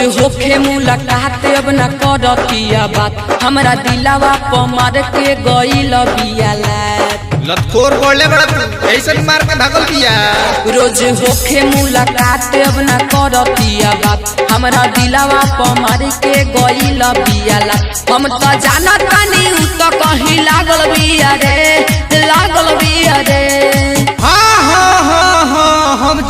होखे मुलाकात अब न करतिया बात हमरा दिलावा प मार के गइल बिया लतखोर बोले बड़ा ऐसन मार के भागल दिया। रोज होखे मुलाकात अब न करतिया बात हमरा दिलावा प मार के गइल बिया हम त जानत बानी उ त कहीं लागल बिया रे हम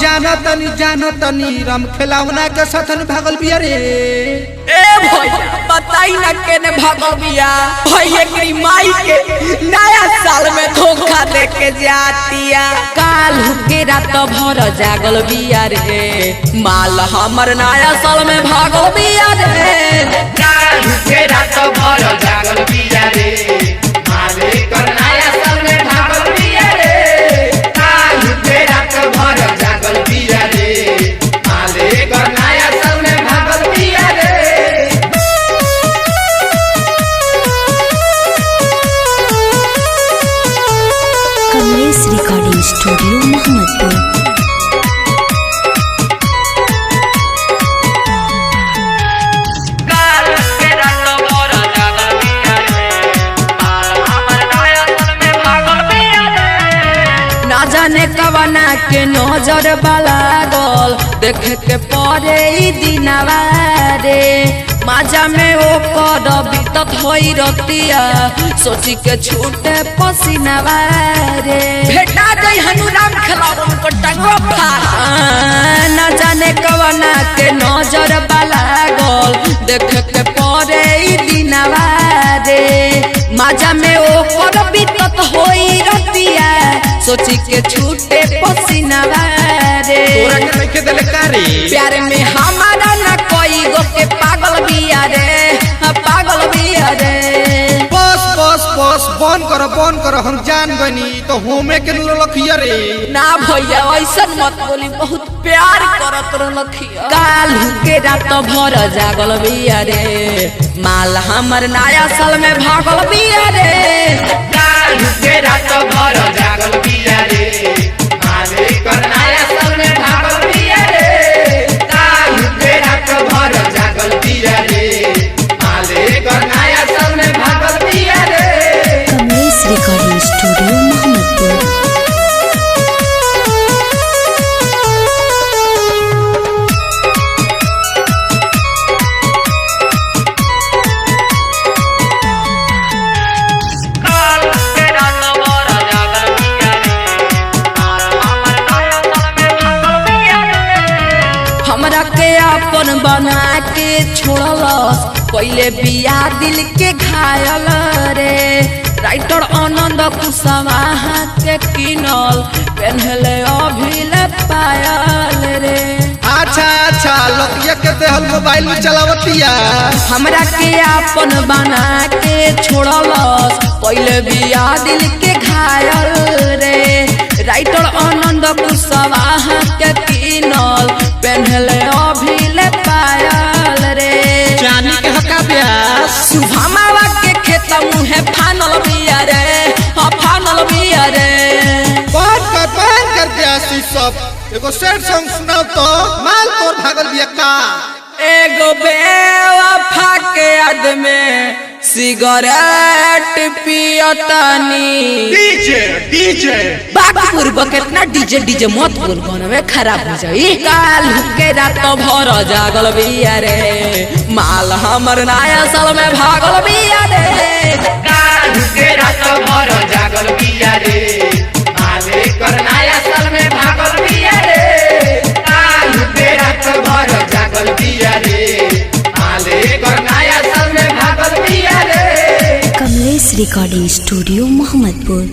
जानतनी राम खिलौना के साथन भागल बिया रे। ए भैया बताई ना केने भागल बिया भैया की माई के नया साल में धोखा दे के जातिया काल के रात भर जागल बिया रे माल हमर नया साल में भागल बिया रे काल के रात भर जागल बिया रे माले कर नया साल में भागल बिया रे काल के रात भर जागल बिया रे माले कर नया साल में भागल बिया रे। Kamlesh recording studio Mohammadpur. ना जाने कवना के नजर वाला गल देख के पड़े दिनवा रे माजा में ओ कर बीतत होई रतिया सोची के छूटे पसीनावा रे भेटा दे हनुराम खिलावन को टंगो ना जाने कवना के नजर वाला गल देख के पड़े दिनवा रे माजा में ओ कर बीतत होई रतिया सोची के छूटे पसीनावा रे तोरा के देखे देले कारे प्यार में हमारा ना कोई गो के पागल बिया रे पागल बिया रे बस बन कर हम जान गनी तो होमे के नूर लखिया रे। ना भैया ऐसन मत बोली बहुत प्यार करत रखिया काल के रात भर जागल बिया रे माल हमर नया साल में भागल बिया रे काल के रात भर जागल बिया रे माले कर नया साल में भागल बिया रे काल के रात भर जागल बिया रे माले कर नया साल में भागल बिया रे। Kamlesh recording studio Mohammadpur. हमरा के अपन बना के छोड़लस पहले बिया दिल के घायल रे राइटर आनंद कुशवाहा के किनल पहनले अभिल पायल रे अच्छा लतिया के देहल मोबाइल में चलावतिया हमरा के अपन बना के छोड़लस पहले बिया दिल के घायल रे राइटर आनंद कुशवाहा के किनल पहनले अभिल पायल रे जानी के हका ब्यास सुभामावा के खेत मुहे फानल बिया रे फानल बिया रे बात कर ब्यासी सब एगो सैड सॉन्ग सुनाओ तो माल तोर भागल बिया का एगो बेवफा के याद में सिगरेट पियतानी डीजे बागपुर बकेटना डीजे मत बोल गाना खराब हो जाई काल के रात भर जागल बिया रे माल हमर नया साल में भागल बिया रे काल के रात भर जागल बिया रे माले कर नया साल में भागल बिया रे काल के रात भर जागल बिया रे माले कर नया साल में भागल बिया रे। Kamlesh recording studio Mohammadpur.